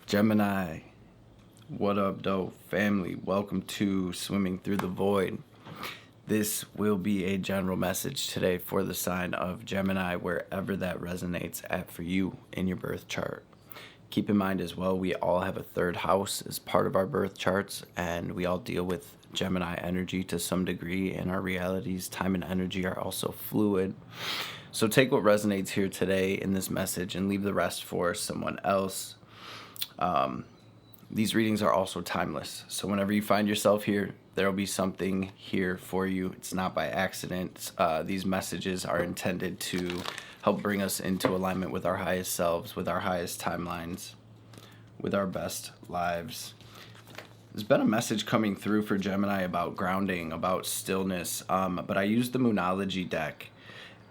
Gemini, what up, dope family? Welcome to Swimming Through the Void. This will be a general message today for the sign of Gemini, wherever that resonates at for you in your birth chart. Keep in mind as well, we all have a third house as part of our birth charts, and we all deal with Gemini energy to some degree, and our realities, time and energy are also fluid. So take what resonates here today in this message and leave the rest for someone else. These readings are also timeless. So whenever you find yourself here, there will be something here for you. It's not by accident. These messages are intended to help bring us into alignment with our highest selves, with our highest timelines, with our best lives. There's been a message coming through for Gemini about grounding, about stillness, but I used the Moonology deck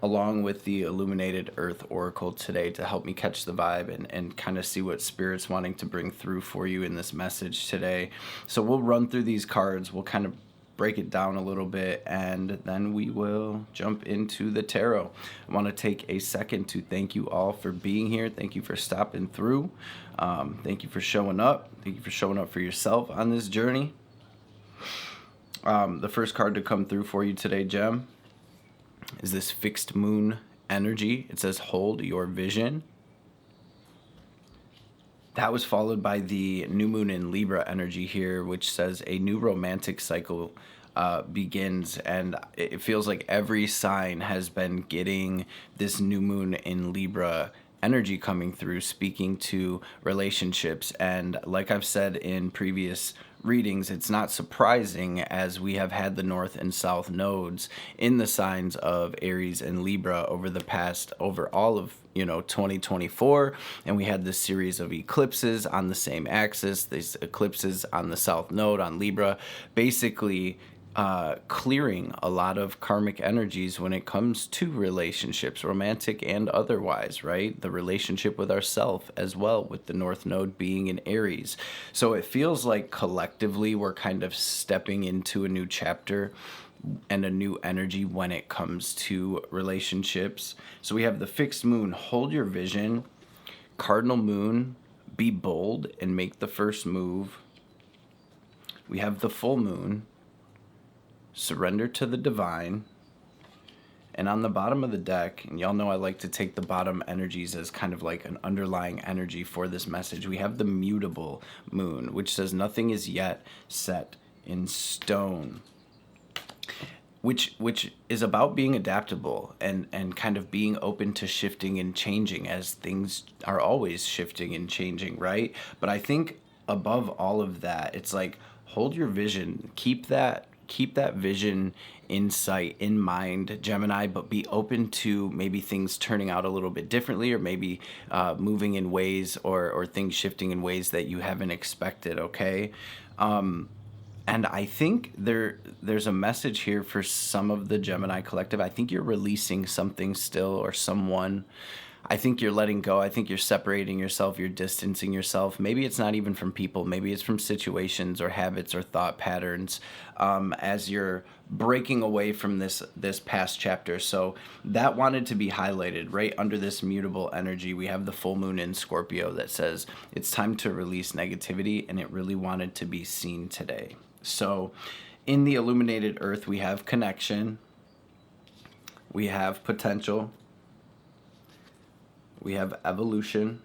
along with the Illuminated Earth Oracle today to help me catch the vibe and kind of see what Spirit's wanting to bring through for you in this message today. So we'll run through these cards, we'll kind of break it down a little bit, and then we will jump into the tarot. I want to take a second to thank you all for being here. Thank you for stopping through. Thank you for showing up. Thank you for showing up for yourself on this journey. The first card to come through for you today, Gem, is this fixed moon energy. It says, hold your vision. That was followed by the new moon in Libra energy here, which says a new romantic cycle begins. And it feels like every sign has been getting this new moon in Libra energy coming through, speaking to relationships. And like I've said in previous readings, it's not surprising, as we have had the north and south nodes in the signs of Aries and Libra over all of 2024, and we had this series of eclipses on the same axis, these eclipses on the south node on Libra, basically clearing a lot of karmic energies when it comes to relationships, romantic and otherwise, right? The relationship with ourself as well, with the North Node being in Aries. So it feels like collectively we're kind of stepping into a new chapter and a new energy when it comes to relationships. So we have the fixed moon, hold your vision, cardinal moon, be bold and make the first move. We have the full moon, surrender to the divine. And on the bottom of the deck, and y'all know I like to take the bottom energies as kind of like an underlying energy for this message, we have the mutable moon, which says nothing is yet set in stone, which is about being adaptable and kind of being open to shifting and changing, as things are always shifting and changing, right? But I think above all of that, it's like, hold your vision, keep that vision in sight, in mind, Gemini, but be open to maybe things turning out a little bit differently, or maybe moving in ways or things shifting in ways that you haven't expected, okay? And I think there's a message here for some of the Gemini collective. I think you're releasing something still, or someone. I think you're letting go. I think you're separating yourself. You're distancing yourself. Maybe it's not even from people. Maybe it's from situations or habits or thought patterns, as you're breaking away from this past chapter. So that wanted to be highlighted right under this mutable energy. We have the full moon in Scorpio that says it's time to release negativity, and it really wanted to be seen today. So in the illuminated earth, we have connection. We have potential. We have evolution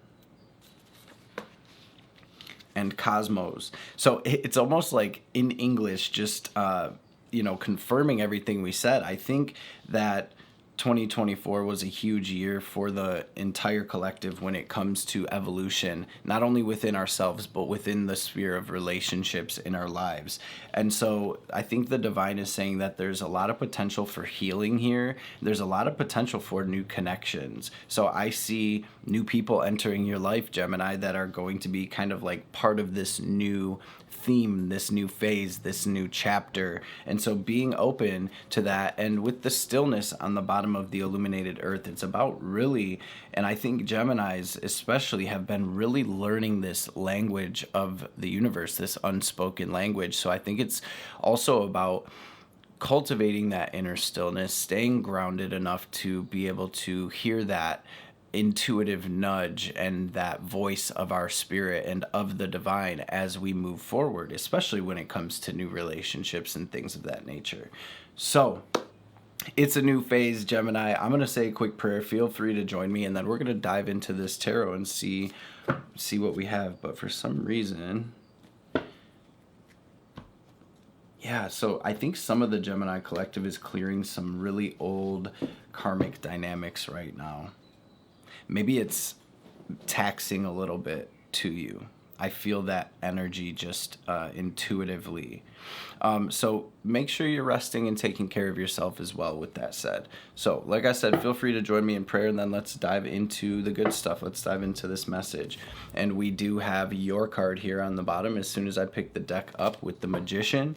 and cosmos. So it's almost like in English, just, confirming everything we said. I think that 2024 was a huge year for the entire collective when it comes to evolution, not only within ourselves, but within the sphere of relationships in our lives. And so I think the divine is saying that there's a lot of potential for healing here. There's a lot of potential for new connections. So I see new people entering your life, Gemini, that are going to be kind of like part of this new theme, this new phase, this new chapter. And so being open to that, and with the stillness on the bottom of the illuminated earth, it's about really, and I think Geminis especially have been really learning this language of the universe, this unspoken language. So I think it's also about cultivating that inner stillness, staying grounded enough to be able to hear that intuitive nudge and that voice of our spirit and of the divine as we move forward, especially when it comes to new relationships and things of that nature. So it's a new phase, Gemini. I'm going to say a quick prayer. Feel free to join me, and then we're going to dive into this tarot and see what we have. But for some reason, yeah, so I think some of the Gemini collective is clearing some really old karmic dynamics right now. Maybe it's taxing a little bit to you. I feel that energy just intuitively. So make sure you're resting and taking care of yourself as well, with that said. So like I said, feel free to join me in prayer, and then let's dive into the good stuff. Let's dive into this message. And we do have your card here on the bottom. As soon as I pick the deck up with the Magician,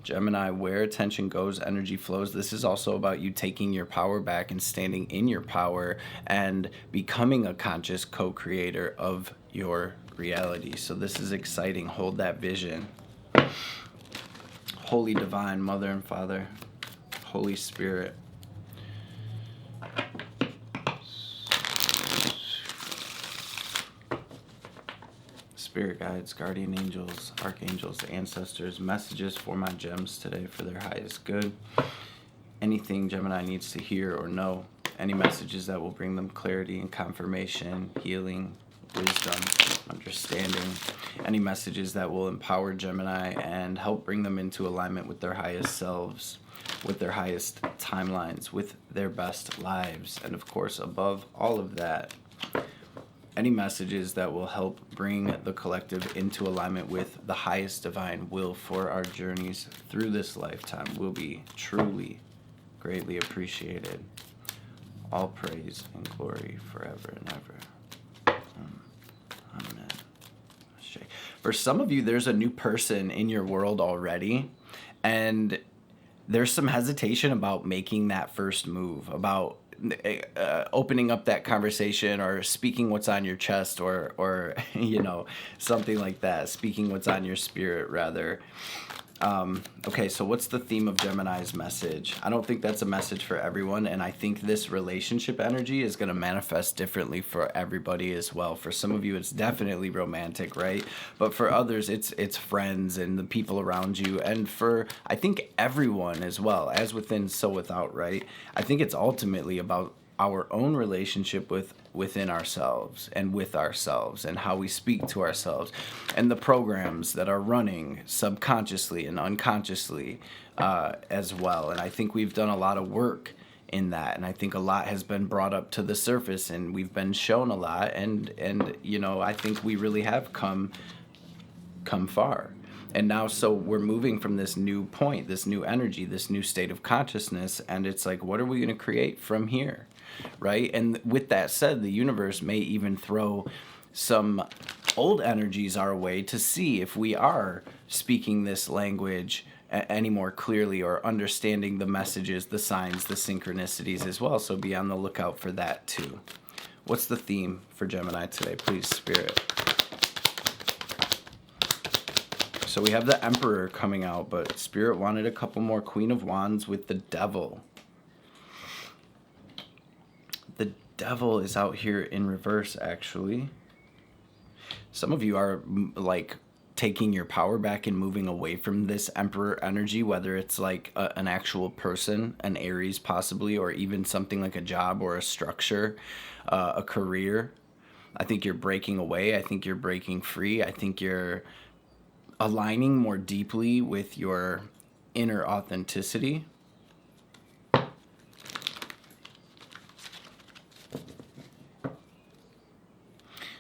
Gemini, where attention goes, energy flows. This is also about you taking your power back and standing in your power and becoming a conscious co-creator of your reality. So this is exciting. Hold that vision. Holy Divine Mother and Father, Holy Spirit, Spirit guides, guardian angels, archangels, ancestors, messages for my gems today for their highest good. Anything Gemini needs to hear or know, any messages that will bring them clarity and confirmation, healing, wisdom, understanding, any messages that will empower Gemini and help bring them into alignment with their highest selves, with their highest timelines, with their best lives, and of course, above all of that, any messages that will help bring the collective into alignment with the highest divine will for our journeys through this lifetime will be truly, greatly appreciated. All praise and glory forever and ever. Amen. For some of you, there's a new person in your world already, and there's some hesitation about making that first move, about opening up that conversation or speaking what's on your chest, or you know, something like that, speaking what's on your spirit rather. Okay, so what's the theme of Gemini's message? I don't think that's a message for everyone, and I think this relationship energy is going to manifest differently for everybody as well. For some of you, it's definitely romantic, right? But for others, it's friends and the people around you, and for, I think, everyone as well, as within, so without, right? I think it's ultimately about our own relationship within ourselves and with ourselves, and how we speak to ourselves, and the programs that are running subconsciously and unconsciously as well. And I think we've done a lot of work in that, and I think a lot has been brought up to the surface, and we've been shown a lot, and you know, I think we really have come far. And now, so we're moving from this new point, this new energy, this new state of consciousness, and it's like, what are we going to create from here? Right? And with that said, the universe may even throw some old energies our way to see if we are speaking this language any more clearly, or understanding the messages, the signs, the synchronicities as well. So be on the lookout for that too. What's the theme for Gemini today? Please, Spirit. So we have the Emperor coming out, but Spirit wanted a couple more Queen of Wands with the Devil. The Devil is out here in reverse, actually. Some of you are like taking your power back and moving away from this Emperor energy, whether it's like an actual person, an Aries possibly, or even something like a job or a structure, a career. I think you're breaking away. I think you're breaking free. I think you're aligning more deeply with your inner authenticity.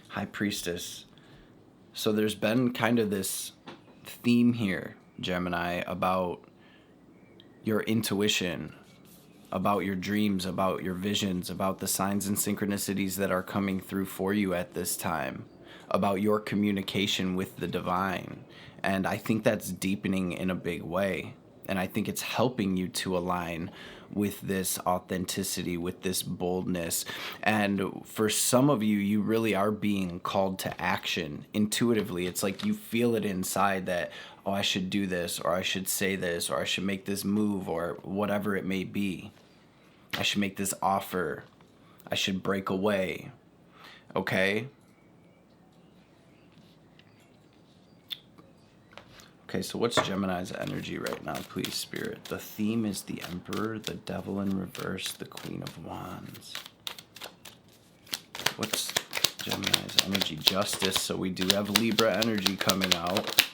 High Priestess. So there's been kind of this theme here, Gemini, about your intuition, about your dreams, about your visions, about the signs and synchronicities that are coming through for you at this time, about your communication with the divine. And I think that's deepening in a big way. And I think it's helping you to align with this authenticity, with this boldness. And for some of you, you really are being called to action intuitively. It's like you feel it inside that, oh, I should do this, or I should say this, or I should make this move, or whatever it may be. I should make this offer. I should break away. Okay? Okay, so what's Gemini's energy right now, please, Spirit? The theme is the Emperor, the Devil in reverse, the Queen of Wands. What's Gemini's energy? Justice. So we do have Libra energy coming out.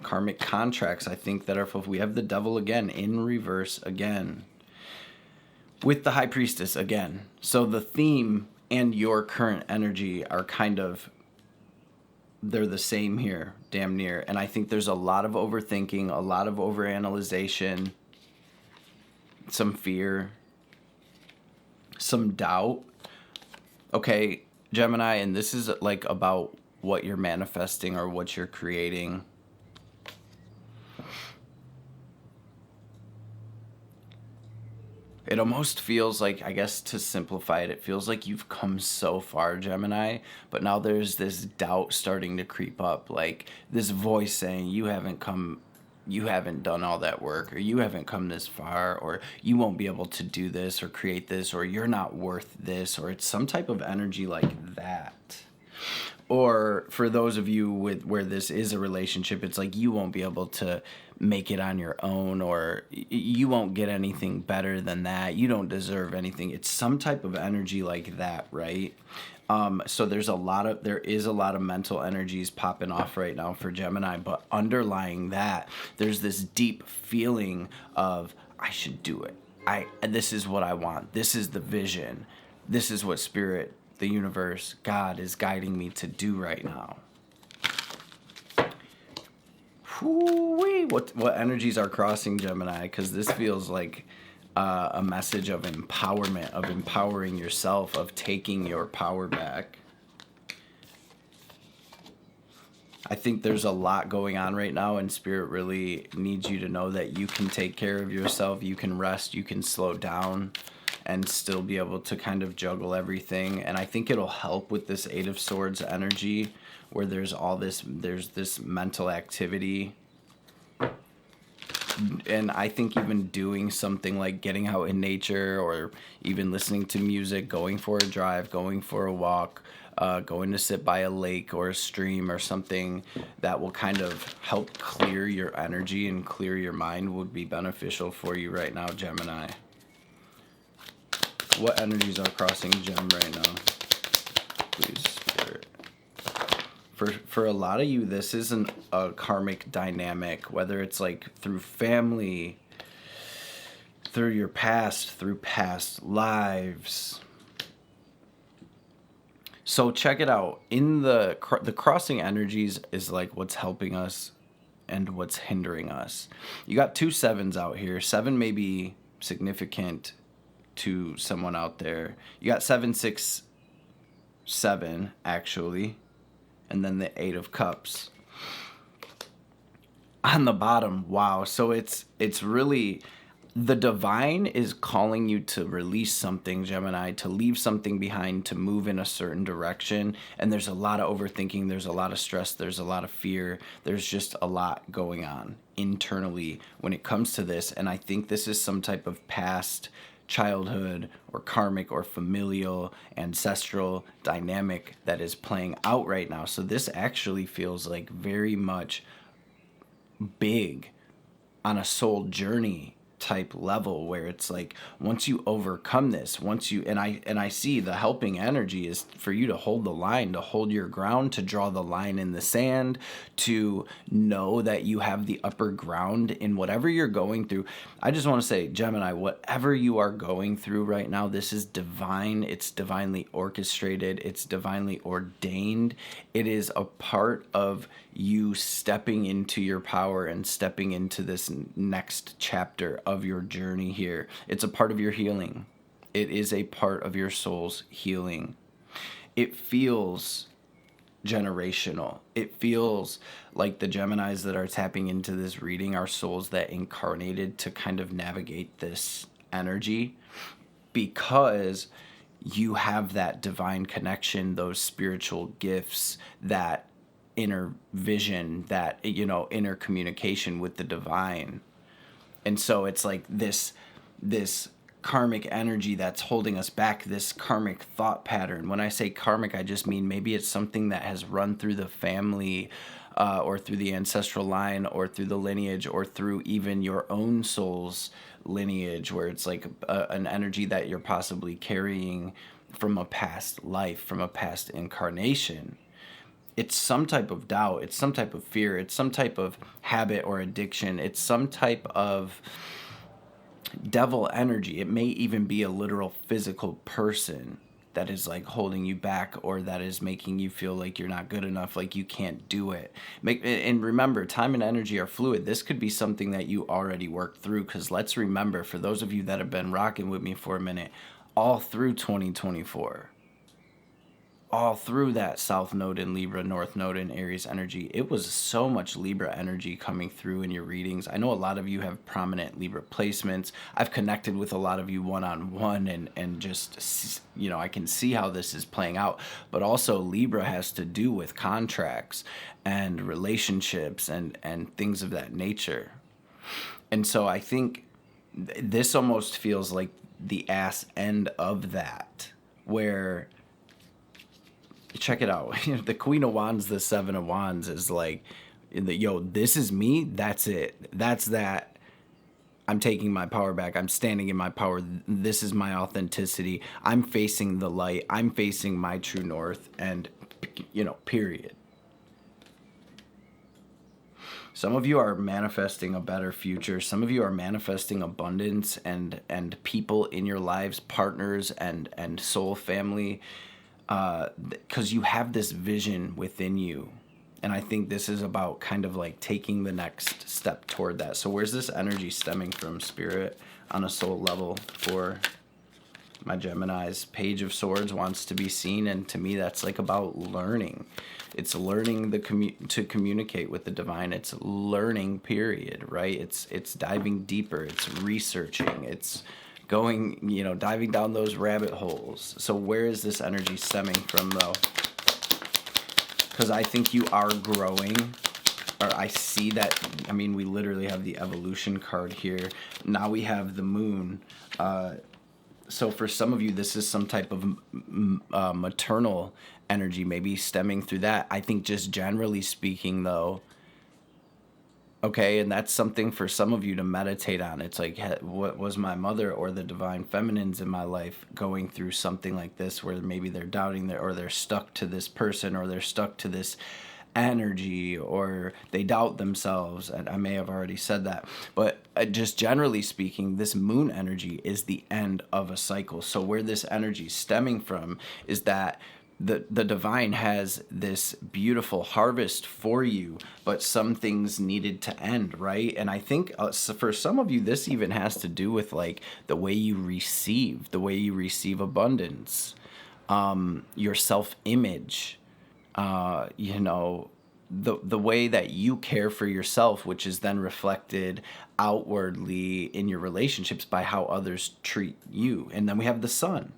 Karmic contracts, I think, that are fulfilled. We have the Devil again in reverse again. With the High Priestess again. So the theme and your current energy are kind of, they're the same here, damn near. And I think there's a lot of overthinking, a lot of overanalyzation, some fear, some doubt. Okay, Gemini, and this is like about what you're manifesting or what you're creating. It almost feels like, I guess to simplify it, it feels like you've come so far, Gemini, but now there's this doubt starting to creep up, like this voice saying you haven't done all that work, or you haven't come this far, or you won't be able to do this or create this, or you're not worth this, or it's some type of energy like that. Or for those of you with where this is a relationship, it's like you won't be able to make it on your own, or you won't get anything better than that. You don't deserve anything. It's some type of energy like that, right? So there is a lot of mental energies popping off right now for Gemini, but underlying that, there's this deep feeling of, I should do it. This is what I want. This is the vision. This is what Spirit, the universe, God is guiding me to do right now. Whoo-wee. What energies are crossing Gemini? Because this feels like a message of empowerment, of empowering yourself, of taking your power back. I think there's a lot going on right now, and Spirit really needs you to know that you can take care of yourself, you can rest, you can slow down, and still be able to kind of juggle everything. And I think it'll help with this Eight of Swords energy, where there's this mental activity. And I think even doing something like getting out in nature, or even listening to music, going for a drive, going for a walk, going to sit by a lake or a stream or something that will kind of help clear your energy and clear your mind would be beneficial for you right now, Gemini. What energies are crossing Gem right now? Please, Spirit. For a lot of you, this isn't a karmic dynamic, whether it's like through family, through your past, through past lives. So check it out. In the crossing energies is like what's helping us and what's hindering us. You got 2 sevens out here. 7 may be significant to someone out there. You got 7, 6, 7 actually, and then the 8 of Cups on the bottom. Wow. So it's really, the divine is calling you to release something, Gemini, to leave something behind, to move in a certain direction. And there's a lot of overthinking, there's a lot of stress, there's a lot of fear, there's just a lot going on internally when it comes to this. And I think this is some type of past childhood or karmic or familial ancestral dynamic that is playing out right now. So this actually feels like very much big on a soul journey type level, where it's like once you overcome this, and I see the helping energy is for you to hold the line, to hold your ground, to draw the line in the sand, to know that you have the upper ground in whatever you're going through. I just want to say, Gemini, whatever you are going through right now, this is divine. It's divinely orchestrated. It's divinely ordained. It is a part of you stepping into your power and stepping into this next chapter of your journey here. It's a part of your healing. It is a part of your soul's healing. It feels generational. It feels like the Geminis that are tapping into this reading are souls that incarnated to kind of navigate this energy, because you have that divine connection, those spiritual gifts, that inner vision, that, inner communication with the divine. And so it's like this karmic energy that's holding us back, this karmic thought pattern. When I say karmic, I just mean maybe it's something that has run through the family, or through the ancestral line, or through the lineage, or through even your own soul's lineage, where it's like an energy that you're possibly carrying from a past life, from a past incarnation. It's some type of doubt, it's some type of fear, it's some type of habit or addiction, it's some type of devil energy. It may even be a literal physical person that is like holding you back, or that is making you feel like you're not good enough, like you can't do it. And remember, time and energy are fluid. This could be something that you already worked through, because let's remember, for those of you that have been rocking with me for a minute, all through 2024, all through that South Node in Libra, North Node in Aries energy, it was so much Libra energy coming through in your readings. I know a lot of you have prominent Libra placements. I've connected with a lot of you one-on-one, and just, you know, I can see how this is playing out. But also Libra has to do with contracts and relationships and things of that nature. And so I think this almost feels like the ass end of that, where, check it out. The Queen of Wands, the Seven of Wands is like, yo, this is me. That's it. That's that. I'm taking my power back. I'm standing in my power. This is my authenticity. I'm facing the light. I'm facing my true north. And, you know, period. Some of you are manifesting a better future. Some of you are manifesting abundance and people in your lives, partners and soul family, because you have this vision within you. And I think this is about kind of like taking the next step toward that. So where's this energy stemming from, Spirit, on a soul level for my Geminis? Page of Swords wants to be seen, and to me that's like about learning. It's learning to communicate with the divine. It's learning, period, right? It's diving deeper. It's researching. It's going, you know, diving down those rabbit holes. So where is this energy stemming from, though? Because I think you are growing, or I see that. I mean, we literally have the evolution card here. Now we have the moon. So for some of you, this is some type of maternal energy, maybe stemming through that. I think just generally speaking, though, okay, and that's something for some of you to meditate on. It's like, what was my mother or the divine feminines in my life going through something like this, where maybe they're doubting or they're stuck to this person, or they're stuck to this energy, or they doubt themselves. And I may have already said that, but just generally speaking, this moon energy is the end of a cycle. So where this energy is stemming from is that the divine has this beautiful harvest for you, but some things needed to end, right? And I think for some of you, this even has to do with like the way you receive abundance, your self-image, you know, the way that you care for yourself, which is then reflected outwardly in your relationships by how others treat you. And then we have the sun.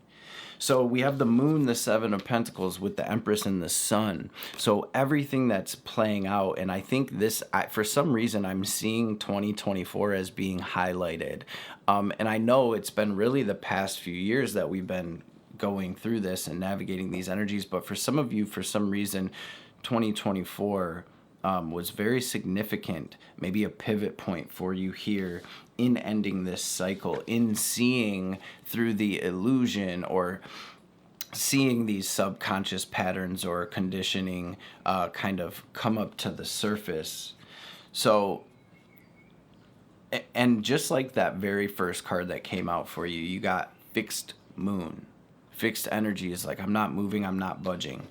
So we have the moon, the Seven of Pentacles, with the Empress and the Sun. So everything that's playing out, and I think this, for some reason, I'm seeing 2024 as being highlighted. And I know it's been really the past few years that we've been going through this and navigating these energies. But for some of you, for some reason, 2024 was very significant, maybe a pivot point for you here in ending this cycle, in seeing through the illusion, or seeing these subconscious patterns or conditioning kind of come up to the surface. So, and just like that very first card that came out for you, you got fixed moon. Fixed energy is like, I'm not moving, I'm not budging.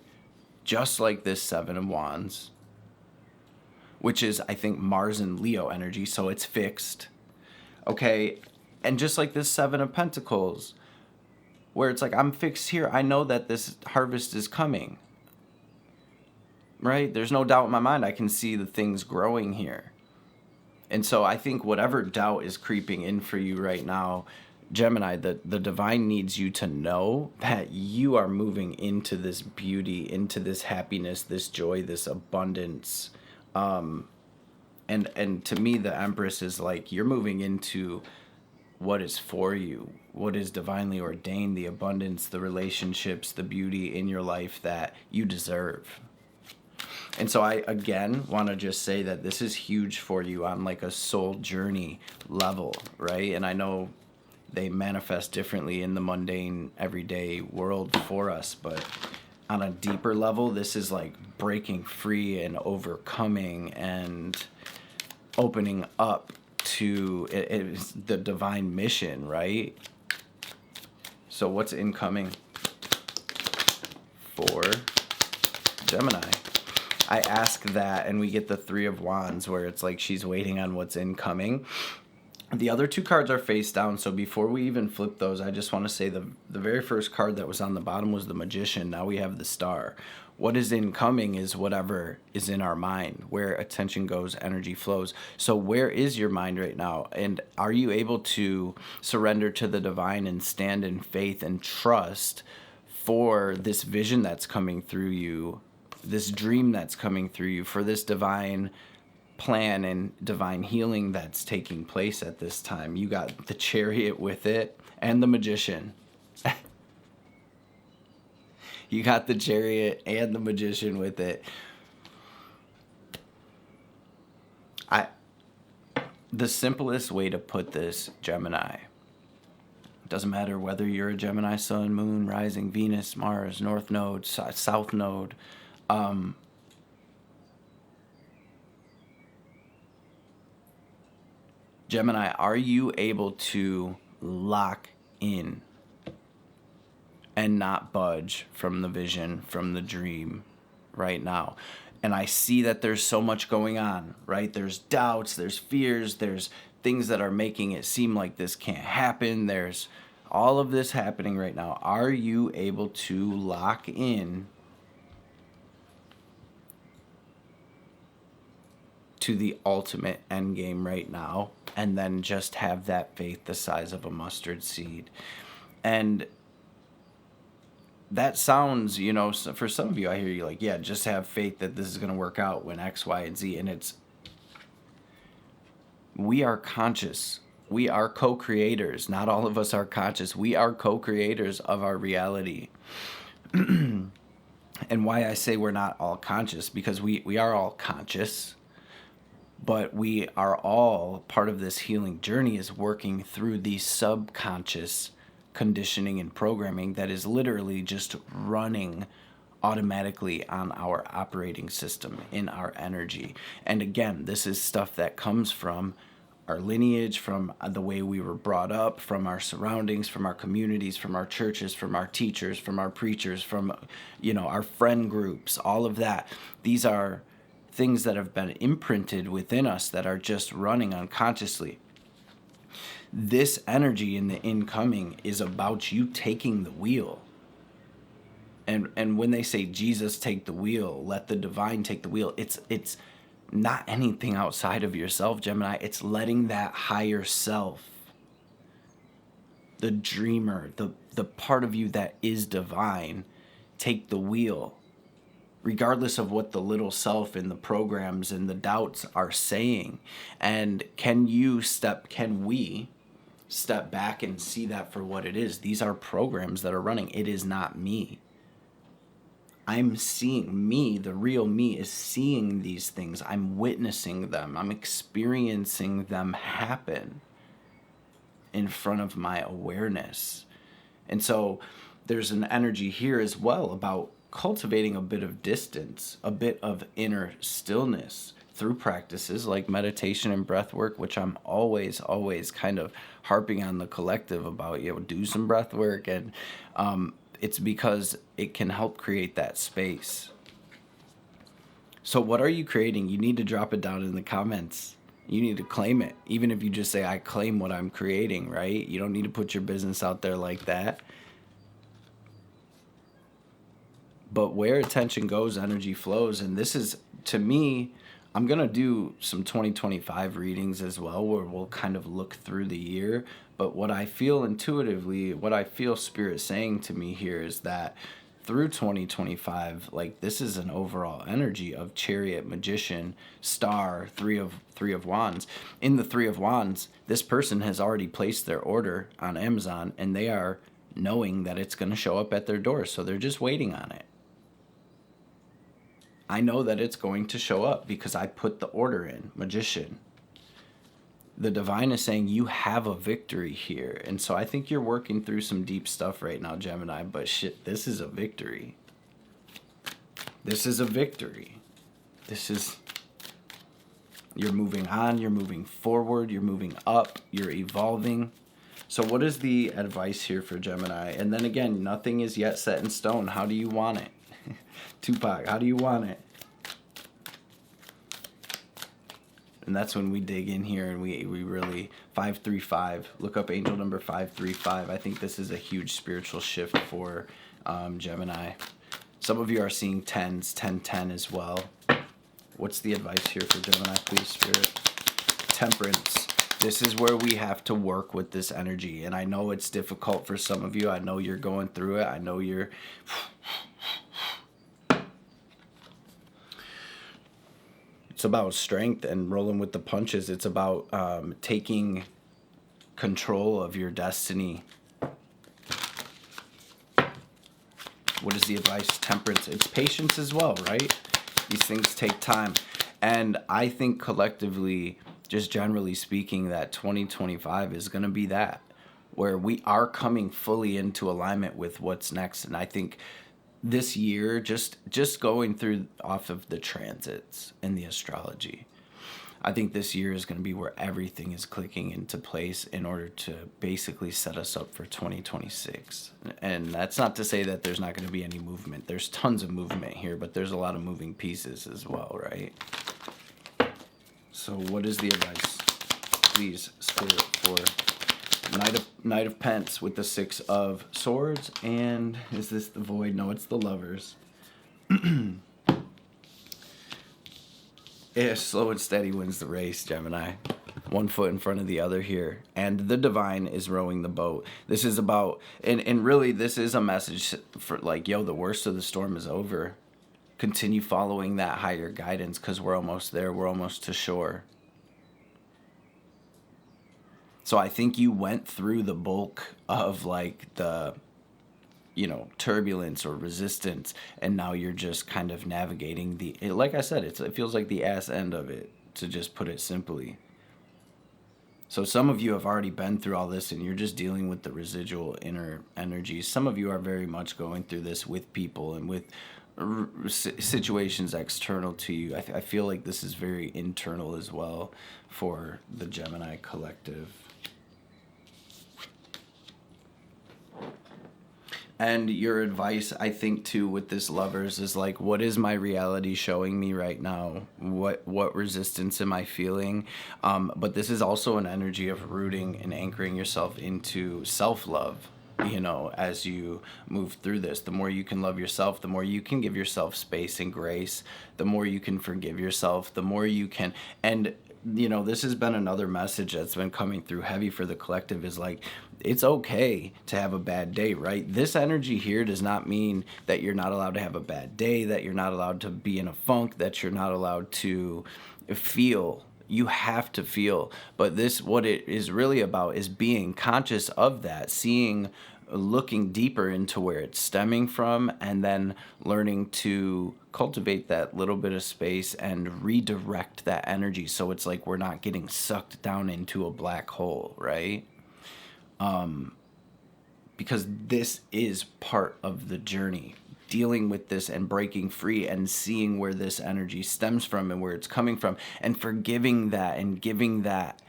Just like this Seven of Wands, which is, I think, Mars and Leo energy, so it's fixed. Okay, and just like this Seven of Pentacles, where it's like, I'm fixed here. I know that this harvest is coming, right? There's no doubt in my mind. I can see the things growing here. And so I think whatever doubt is creeping in for you right now, Gemini, the divine needs you to know that you are moving into this beauty, into this happiness, this joy, this abundance. And to me, the Empress is like, you're moving into what is for you, what is divinely ordained, the abundance, the relationships, the beauty in your life that you deserve. And so I, again, want to just say that this is huge for you on like a soul journey level, right? And I know they manifest differently in the mundane, everyday world for us, but on a deeper level, this is like breaking free and overcoming and opening up to it's the divine mission, right? So what's incoming for Gemini? I ask that, and we get the Three of Wands, where it's like she's waiting on what's incoming. The other two cards are face down, so before we even flip those, I just want to say the very first card that was on the bottom was the Magician. Now we have the Star. What is incoming is whatever is in our mind. Where attention goes, energy flows. So where is your mind right now? And are you able to surrender to the divine and stand in faith and trust for this vision that's coming through you, this dream that's coming through you, for this divine plan and divine healing that's taking place at this time? You got the Chariot with it and the Magician. You got the Chariot and the Magician with it. The simplest way to put this, Gemini, doesn't matter whether you're a Gemini sun, moon, rising, Venus, Mars, north node, south node, Gemini, are you able to lock in and not budge from the vision, from the dream right now? And I see that there's so much going on, right? There's doubts, there's fears, there's things that are making it seem like this can't happen. There's all of this happening right now. Are you able to lock in to the ultimate end game right now, and then just have that faith the size of a mustard seed? And that sounds, you know, for some of you, I hear you like, yeah, just have faith that this is going to work out when X, Y, and Z. And we are conscious. We are co-creators. Not all of us are conscious. We are co-creators of our reality. And why I say we're not all conscious, because we are all conscious, but we are all part of this healing journey is working through the subconscious conditioning and programming that is literally just running automatically on our operating system in our energy. And again, this is stuff that comes from our lineage, from the way we were brought up, from our surroundings, from our communities, from our churches, from our teachers, from our preachers, from, you know, our friend groups, all of that. These are things that have been imprinted within us that are just running unconsciously. This energy in the incoming is about you taking the wheel. And when they say, Jesus, take the wheel, let the divine take the wheel, it's not anything outside of yourself, Gemini. It's letting that higher self, the dreamer, the part of you that is divine, take the wheel, regardless of what the little self and the programs and the doubts are saying. And can we step back and see that for what it is? These are programs that are running. It is not me. I'm seeing me, the real me is seeing these things. I'm witnessing them. I'm experiencing them happen in front of my awareness. And so there's an energy here as well about cultivating a bit of distance, a bit of inner stillness through practices like meditation and breath work, which I'm always kind of harping on the collective about, do some breath work. And it's because it can help create that space. So what are you creating? You need to drop it down in the comments. You need to claim it. Even if you just say, I claim what I'm creating, right? You don't need to put your business out there like that. But where attention goes, energy flows. And this is, to me, I'm going to do some 2025 readings as well, where we'll kind of look through the year. But what I feel intuitively, what I feel Spirit saying to me here is that through 2025, like this is an overall energy of Chariot, Magician, Star, three of Wands. In the Three of Wands, this person has already placed their order on Amazon, and they are knowing that it's going to show up at their door, so they're just waiting on it. I know that it's going to show up because I put the order in. Magician. The divine is saying you have a victory here. And so I think you're working through some deep stuff right now, Gemini, but shit, this is a victory. This is a victory. You're moving on, you're moving forward, you're moving up, you're evolving. So what is the advice here for Gemini? And then again, nothing is yet set in stone. How do you want it? Tupac, how do you want it? And that's when we dig in here and we really, 535, look up angel number 535. I think this is a huge spiritual shift for Gemini. Some of you are seeing 10s, 1010 as well. What's the advice here for Gemini, please, Spirit? Temperance. This is where we have to work with this energy. And I know it's difficult for some of you. I know you're going through it. I know you're... It's about strength and rolling with the punches. It's about taking control of your destiny. What is the advice? Temperance. It's patience as well, right? These things take time. And I think collectively, just generally speaking, that 2025 is going to be that, where we are coming fully into alignment with what's next. And I think this year, just going through off of the transits in the astrology, I think this year is going to be where everything is clicking into place in order to basically set us up for 2026. And that's not to say that there's not going to be any movement. There's tons of movement here, but there's a lot of moving pieces as well, right? So what is the advice, please, Spirit, for Knight of Pence with the Six of Swords? And is this the Void? No, it's the Lovers. Yeah, slow and steady wins the race, Gemini. One foot in front of the other here. And the divine is rowing the boat. This is about, and really this is a message for like, yo, the worst of the storm is over. Continue following that higher guidance because we're almost there. We're almost to shore. So I think you went through the bulk of like the, turbulence or resistance, and now you're just kind of navigating like I said, it feels like the ass end of it, to just put it simply. So some of you have already been through all this and you're just dealing with the residual inner energies. Some of you are very much going through this with people and with situations external to you. I feel like this is very internal as well for the Gemini collective. And your advice, I think, too, with this Lovers is like, what is my reality showing me right now? What resistance am I feeling? But this is also an energy of rooting and anchoring yourself into self-love, as you move through this. The more you can love yourself, the more you can give yourself space and grace, the more you can forgive yourself, the more you can... And this has been another message that's been coming through heavy for the collective, is like, it's okay to have a bad day, right? This energy here does not mean that you're not allowed to have a bad day, that you're not allowed to be in a funk, that you're not allowed to feel. You have to feel. But what it is really about is being conscious of that, looking deeper into where it's stemming from, and then learning to cultivate that little bit of space and redirect that energy, so it's like we're not getting sucked down into a black hole, right? Because this is part of the journey, dealing with this and breaking free and seeing where this energy stems from and where it's coming from, and forgiving that and giving that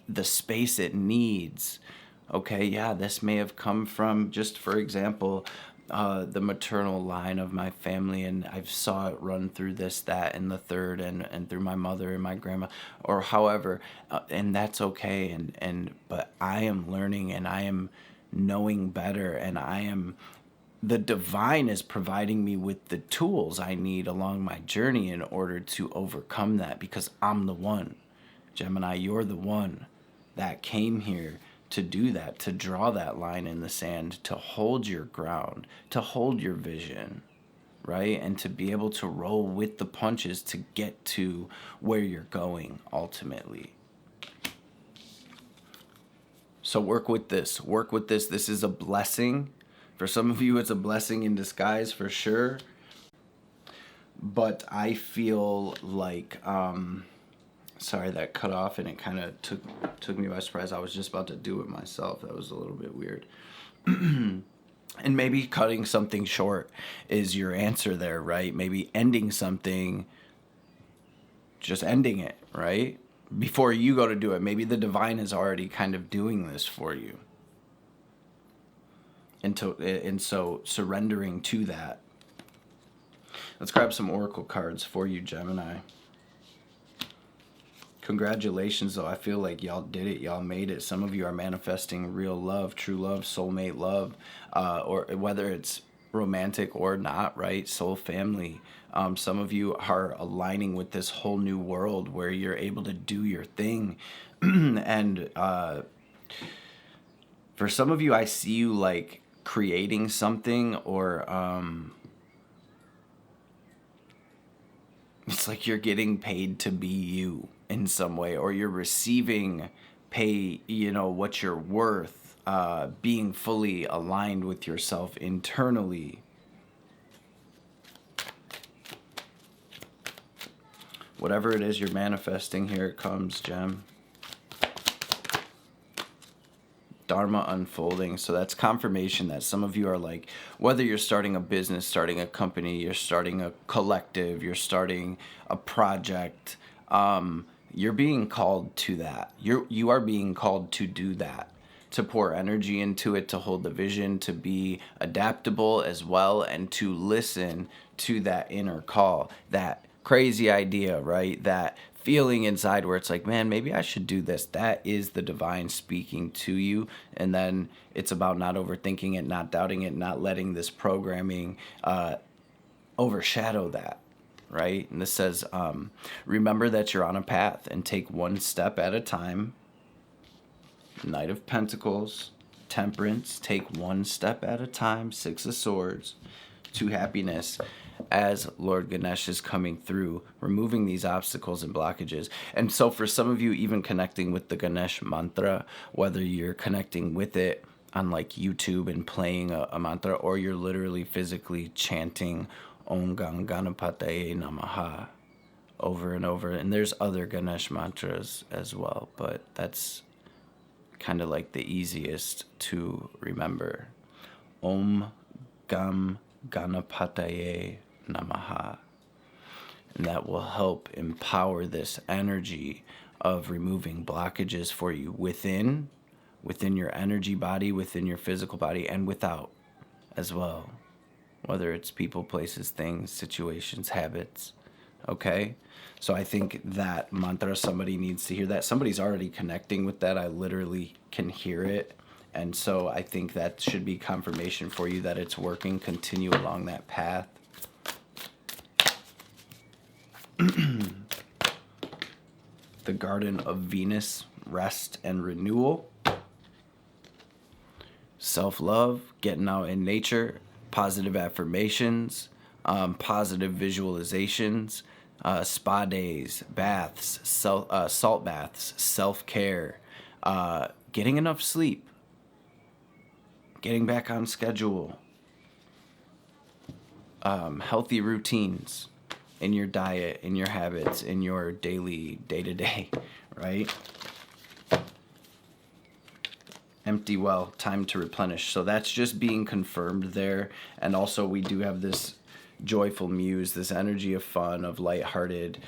the space it needs. Okay, yeah, this may have come from, just for example, the maternal line of my family, and I saw it run through this, that, and the third, and through my mother and my grandma, or however, and that's okay. But I am learning, and I am knowing better, and the divine is providing me with the tools I need along my journey in order to overcome that, because I'm the one. Gemini, you're the one that came here to do that, to draw that line in the sand, to hold your ground, to hold your vision, right? And to be able to roll with the punches to get to where you're going ultimately. So work with this. Work with this. This is a blessing. For some of you, it's a blessing in disguise for sure. But I feel like, sorry, that cut off and it kind of took me by surprise. I was just about to do it myself. That was a little bit weird. And maybe cutting something short is your answer there, right? Maybe ending something, just ending it, right? Before you go to do it. Maybe the divine is already kind of doing this for you. And so surrendering to that. Let's grab some oracle cards for you, Gemini. Congratulations, though. I feel like y'all did it. Y'all made it. Some of you are manifesting real love, true love, soulmate love, or whether it's romantic or not, right? Soul family. Some of you are aligning with this whole new world where you're able to do your thing. And for some of you, I see you like creating something, or it's like you're getting paid to be you in some way, or you're receiving pay, you know, what you're worth, being fully aligned with yourself internally. Whatever it is you're manifesting, here it comes, Gem. Dharma unfolding. So that's confirmation that some of you are like, whether you're starting a business, starting a company, you're starting a collective, you're starting a project, you're being called to that. You are being called to do that, to pour energy into it, to hold the vision, to be adaptable as well, and to listen to that inner call, that crazy idea, right? That feeling inside where it's like, man, maybe I should do this. That is the divine speaking to you. And then it's about not overthinking it, not doubting it, not letting this programming overshadow that, right? And this says, remember that you're on a path and take one step at a time. Knight of Pentacles, Temperance, take one step at a time. Six of Swords, to happiness, as Lord Ganesh is coming through, removing these obstacles and blockages. And so for some of you, even connecting with the Ganesh mantra, whether you're connecting with it on like YouTube and playing a mantra, or you're literally physically chanting Om Gam Ganapataye Namaha over and over. And there's other Ganesh mantras as well, but that's kind of like the easiest to remember. Om Gam Ganapataye Namaha. And that will help empower this energy of removing blockages for you within your energy body, within your physical body, and without as well. Whether it's people, places, things, situations, habits. Okay? So I think that mantra, somebody needs to hear that. Somebody's already connecting with that. I literally can hear it. And so I think that should be confirmation for you that it's working. Continue along that path. The Garden of Venus, rest and renewal. Self-love, getting out in nature, positive affirmations, positive visualizations, spa days, baths, salt baths, self-care, getting enough sleep, getting back on schedule, healthy routines in your diet, in your habits, in your daily day-to-day, right? Empty well, time to replenish. So that's just being confirmed there. And also we do have this joyful muse, this energy of fun, of lighthearted,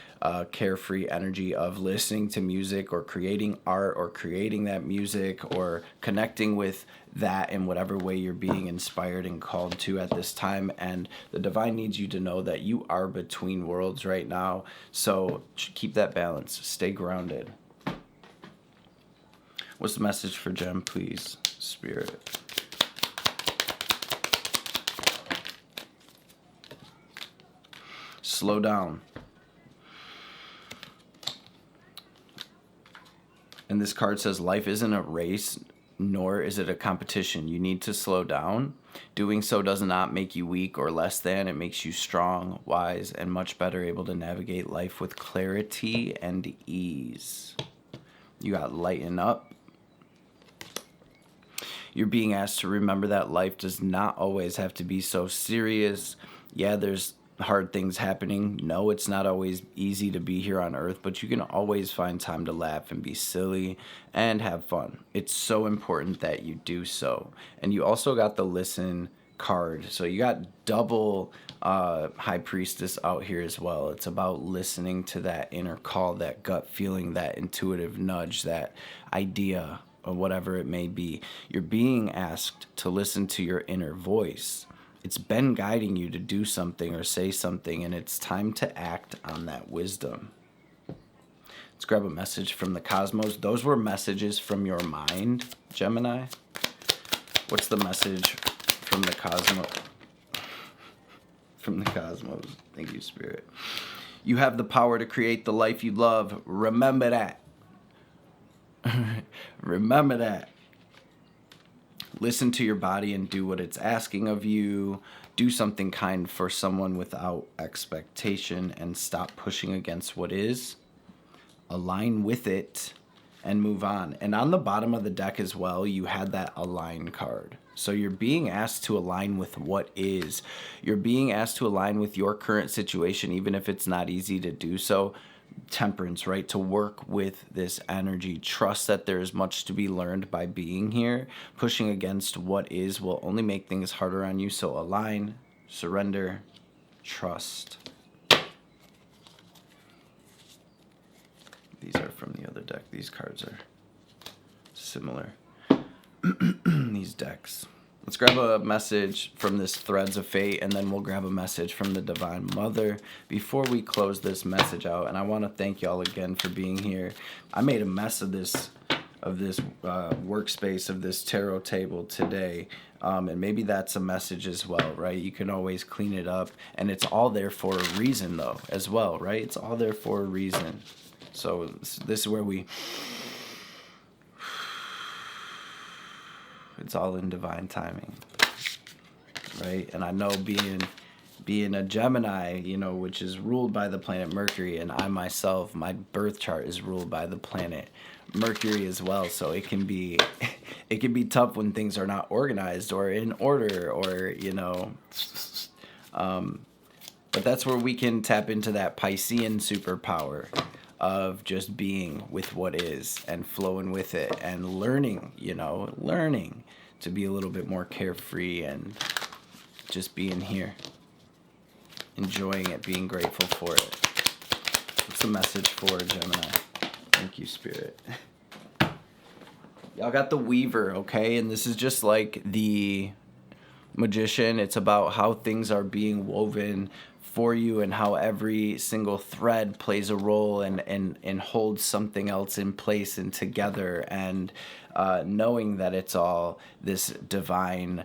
carefree energy of listening to music or creating art or creating that music or connecting with that in whatever way you're being inspired and called to at this time. And the divine needs you to know that you are between worlds right now. So keep that balance. Stay grounded. What's the message for Gem, please, Spirit? Slow down. And this card says life isn't a race, nor is it a competition. You need to slow down. Doing so does not make you weak or less than. It makes you strong, wise, and much better able to navigate life with clarity and ease. You got lighten up. You're being asked to remember that life does not always have to be so serious. Yeah, there's hard things happening. No, it's not always easy to be here on Earth, but you can always find time to laugh and be silly and have fun. It's so important that you do so. And you also got the listen card. So you got double High Priestess out here as well. It's about listening to that inner call, that gut feeling, that intuitive nudge, that idea, or whatever it may be. You're being asked to listen to your inner voice. It's been guiding you to do something or say something, and it's time to act on that wisdom. Let's grab a message from the cosmos. Those were messages from your mind, Gemini. What's the message from the cosmos? From the cosmos. Thank you, Spirit. You have the power to create the life you love. Remember that. Remember that. Listen to your body and do what it's asking of you. Do something kind for someone without expectation and stop pushing against what is. Align with it and move on. And on the bottom of the deck as well, you had that align card. So you're being asked to align with what is. You're being asked to align with your current situation, even if it's not easy to do so. Temperance, right? To work with this energy. Trust that there is much to be learned by being here. Pushing against what is will only make things harder on you. So align, surrender, trust. These are from the other deck. These cards are similar. These decks. Let's grab a message from this Threads of Fate, and then we'll grab a message from the Divine Mother before we close this message out. And I want to thank y'all again for being here. I made a mess of this workspace, of this tarot table today, and maybe that's a message as well, right? You can always clean it up, and it's all there for a reason, though, as well, right? It's all there for a reason. So this is where it's all in divine timing, right? And I know being a Gemini, you know, which is ruled by the planet Mercury, and I myself, my birth chart is ruled by the planet Mercury as well. So it can be tough when things are not organized or in order, or, you know, but that's where we can tap into that Piscean superpower of just being with what is and flowing with it and learning to be a little bit more carefree and just being here, enjoying it, being grateful for it. What's the message for Gemini? Thank you, Spirit. Y'all got the Weaver, okay? And this is just like the Magician. It's about how things are being woven for you and how every single thread plays a role and holds something else in place and together, and knowing that it's all this divine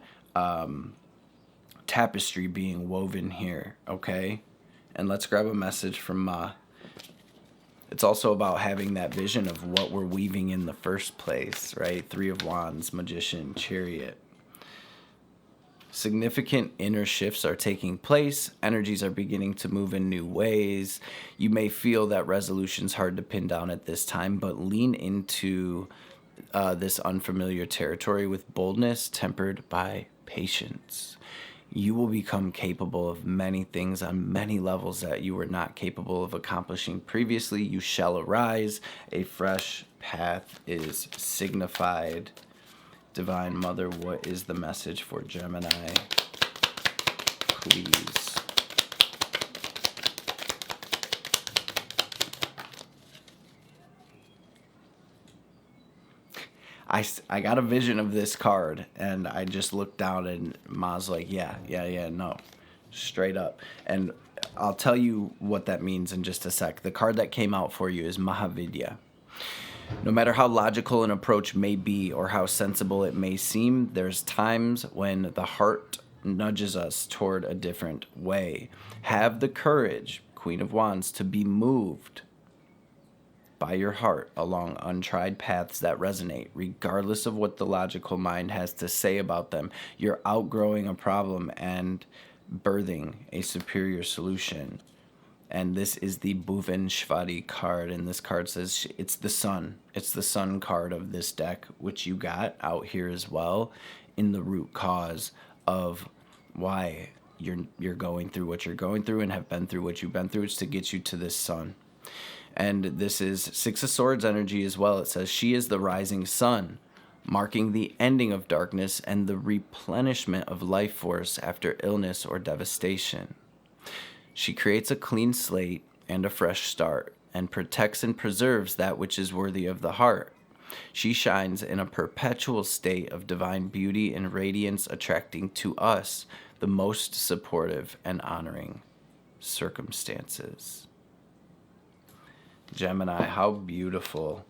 tapestry being woven here, okay? And let's grab a message from Ma. It's also about having that vision of what we're weaving in the first place, right? Three of Wands, Magician, Chariot. Significant inner shifts are taking place. Energies are beginning to move in new ways. You may feel that resolution's hard to pin down at this time, but lean into this unfamiliar territory with boldness tempered by patience. You will become capable of many things on many levels that you were not capable of accomplishing previously. You shall arise. A fresh path is signified. Divine Mother, what is the message for Gemini? Please. I got a vision of this card, and I just looked down, and Ma's like, yeah, no, straight up. And I'll tell you what that means in just a sec. The card that came out for you is Mahavidya. No matter how logical an approach may be or how sensible it may seem, there's times when the heart nudges us toward a different way. Have the courage, Queen of Wands, to be moved by your heart along untried paths that resonate, regardless of what the logical mind has to say about them. You're outgrowing a problem and birthing a superior solution. And this is the Bhuvan Shvati card, and this card says it's the sun. It's the sun card of this deck, which you got out here as well, in the root cause of why you're going through what you're going through and have been through what you've been through. It's to get you to this sun. And this is Six of Swords energy as well. It says she is the rising sun, marking the ending of darkness and the replenishment of life force after illness or devastation. She creates a clean slate and a fresh start, and protects and preserves that which is worthy of the heart. She shines in a perpetual state of divine beauty and radiance, attracting to us the most supportive and honoring circumstances. Gemini, how beautiful.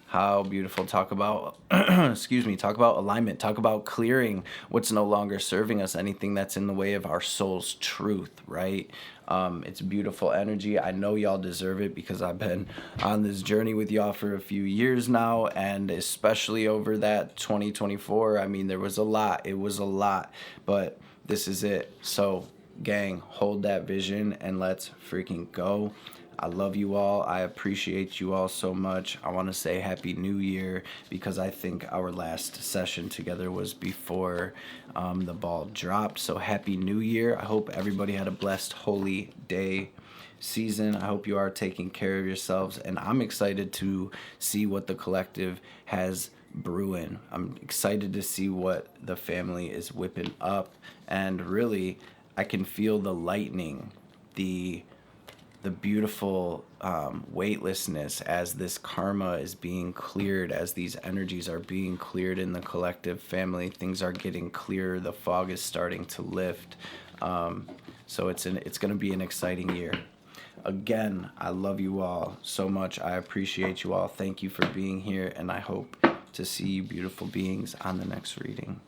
How beautiful. Talk about, talk about alignment. Talk about clearing what's no longer serving us, anything that's in the way of our soul's truth, right? It's beautiful energy. I know y'all deserve it because I've been on this journey with y'all for a few years now, and especially over that 2024, I mean, there was a lot. It was a lot, but this is it. So, gang, hold that vision and let's freaking go. I love you all. I appreciate you all so much. I want to say Happy New Year because I think our last session together was before the ball dropped. So Happy New Year. I hope everybody had a blessed holy day season. I hope you are taking care of yourselves. And I'm excited to see what the collective has brewing. I'm excited to see what the family is whipping up. And really, I can feel the lightning, the beautiful weightlessness as this karma is being cleared, as these energies are being cleared in the collective family. Things are getting clearer. The fog is starting to lift. So it's going to be an exciting year. Again, I love you all so much. I appreciate you all. Thank you for being here, and I hope to see you beautiful beings on the next reading.